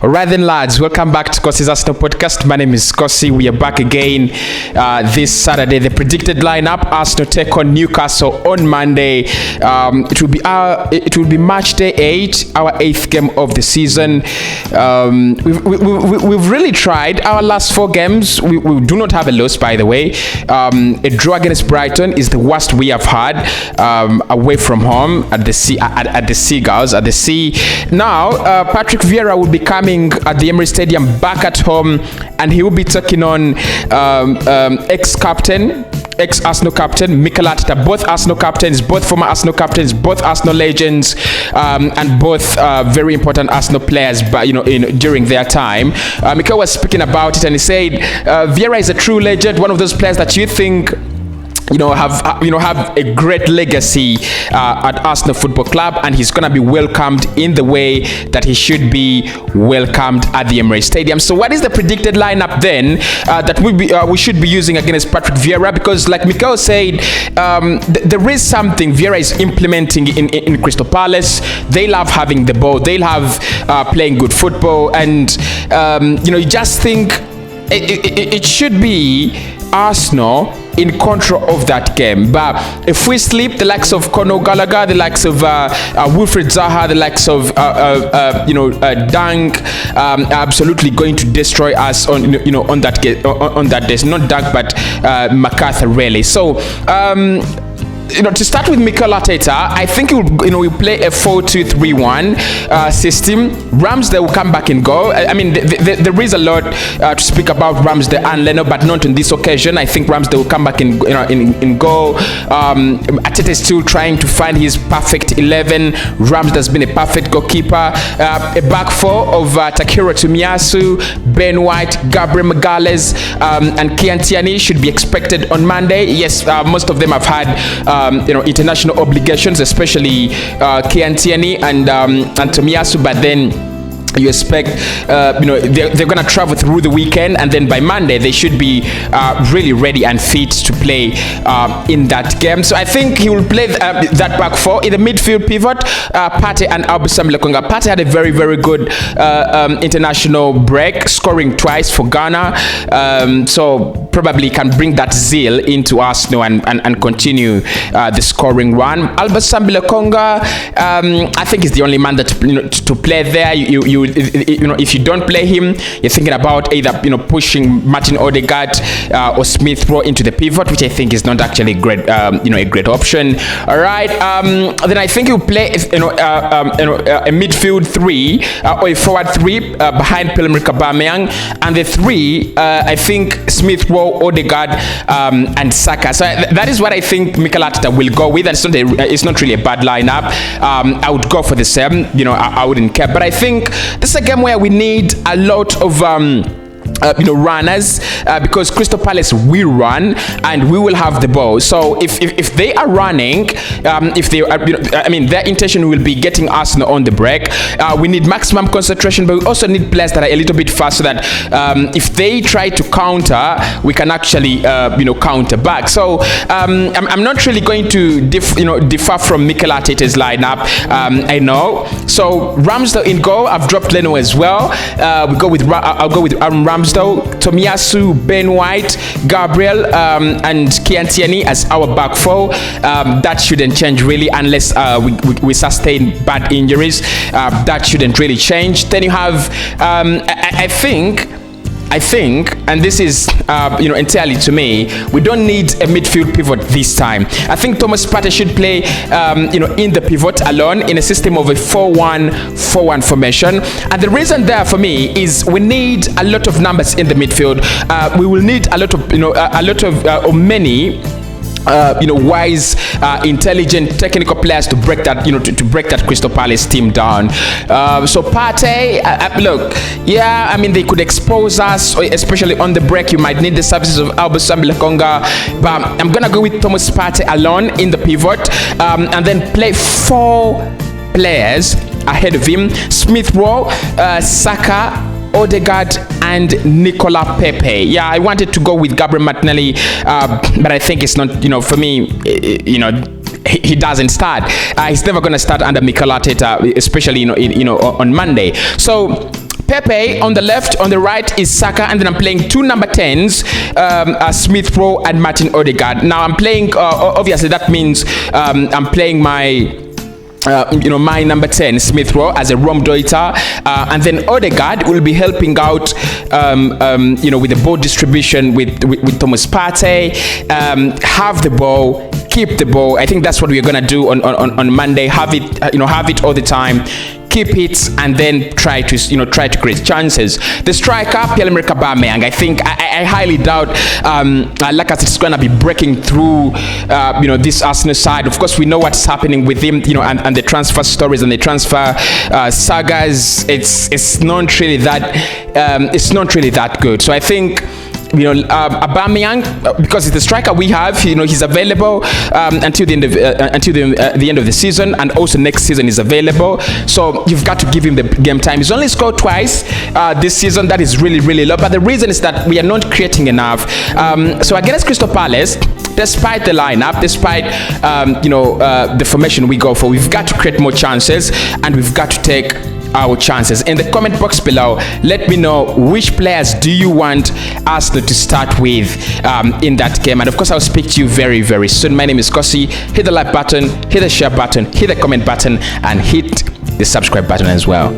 Alright then, lads, welcome back to Kossi's Arsenal podcast. My name is Kossi. We are back again this Saturday. The predicted lineup: Arsenal take on Newcastle on Monday. It will be match day 8, our 8th game of the season. We've really tried. Our last 4 games, we do not have a loss, by the way. A draw against Brighton is the worst we have had away from home at the Seagulls at the Sea. Now, Patrick Vieira will be coming at the Emirates Stadium back at home, and he will be taking on ex-Arsenal captain Mikel Arteta. Both Arsenal captains, both former Arsenal captains, both Arsenal legends, and both very important Arsenal players. But during their time, Mikel was speaking about it, and he said Vieira is a true legend, one of those players that you think have a great legacy at Arsenal Football Club, and he's gonna be welcomed in the way that he should be welcomed at the Emirates Stadium. So what is the predicted lineup then that we should be using against Patrick Vieira? Because like Mikel said, there is something Vieira is implementing in Crystal Palace. They love having the ball, they love playing good football, and you just think it should be Arsenal in control of that game. But if we sleep, the likes of Conor Gallagher, the likes of Wilfried Zaha, the likes of Dunk, are absolutely going to destroy us on that day. Not Dunk, but McArthur really. So to start with Mikel Arteta, I think he will play a 4-2-3-1 system. Ramsdale will come back and go. I mean, there is a lot to speak about Ramsdale and Leno, but not on this occasion. I think Ramsdale will come back and go. Arteta is still trying to find his perfect 11. Ramsdale has been a perfect goalkeeper. A back 4 of Takehiro Tomiyasu, Ben White, Gabriel Magalhaes, and Kian Tierney should be expected on Monday. Yes, most of them have had international obligations, especially Kian Tierney and Tomiyasu, but then you expect they're gonna travel through the weekend, and then by Monday they should be really ready and fit to play in that game. So I think he will play that back 4 in the midfield pivot. Partey and Albasam Lokonga. Partey had a very, very good international break, scoring twice for Ghana, so probably can bring that zeal into Arsenal and continue the scoring run. Albasam Lokonga, I think is the only man that to play there. If you don't play him, you're thinking about either pushing Martin Odegaard or Smith Rowe into the pivot, which I think is not actually great, a great option. All right, then I think you play a midfield 3 or a forward 3 behind Pierre-Emerick Aubameyang, and the 3 I think Smith Rowe, Odegaard, and Saka. So that is what I think Mikel Arteta will go with. It's not really a bad lineup. I would go for the same. I wouldn't care, but I think this is a game where we need a lot of runners, because Crystal Palace will run and we will have the ball. So if they are running, if they are, their intention will be getting Arsenal on the break. We need maximum concentration, but we also need players that are a little bit fast, so that if they try to counter, we can actually counter back. So I'm not really going to differ from Mikel Arteta's lineup. I know. So Ramsdale in goal. I've dropped Leno as well. I'll go with Aaron Ramsdale, Tomiyasu, Ben White, Gabriel, and Kian Tierney as our back 4. That shouldn't change really, unless we sustain bad injuries. That shouldn't really change. Then you have, I think, and this is entirely to me, we don't need a midfield pivot this time. I think Thomas Partey should play in the pivot alone in a system of a 4-1-4-1 formation. And the reason there for me is we need a lot of numbers in the midfield. We will need a lot of many wise, intelligent, technical players to break that, to break that Crystal Palace team down. So Partey, look, yeah, they could expose us, especially on the break. You might need the services of Albasam Lokonga, but I'm gonna go with Thomas Partey alone in the pivot, and then play 4 players ahead of him: Smith Rowe, Saka, Odegaard, and Nicola Pepe. Yeah, I wanted to go with Gabriel Martinelli, but I think it's not, for me, he doesn't start. He's never going to start under Mikel Arteta, especially on Monday. So Pepe on the left, on the right is Saka, and then I'm playing 2 number 10s, Smith Rowe and Martin Odegaard. Now I'm playing, obviously that means I'm playing my my number 10 Smith Rowe as a Rom Doita, and then Odegaard will be helping out with the ball distribution with Thomas Partey. Have the ball, keep the ball. I think that's what we're gonna do on Monday. Have it all the time. Keep it, and then try to create chances. The striker Pierre-Emerick Aubameyang, I think I highly doubt Lacazette is going to be breaking through this Arsenal side. Of course, we know what's happening with him, and the transfer stories and the transfer sagas. It's not really that good. So I think Aubameyang, because it's the striker we have, he's available until the end of the season, and also next season is available. So you've got to give him the game time. He's only scored twice this season. That is really, really low. But the reason is that we are not creating enough. So against Crystal Palace, despite the lineup, despite the formation we go for, we've got to create more chances, and we've got to take our chances. In the comment box below, let me know which players do you want Arsenal to start with in that game, and of course I'll speak to you very, very soon. My name is Kosi. Hit the like button, hit the share button, hit the comment button, and hit the subscribe button as well.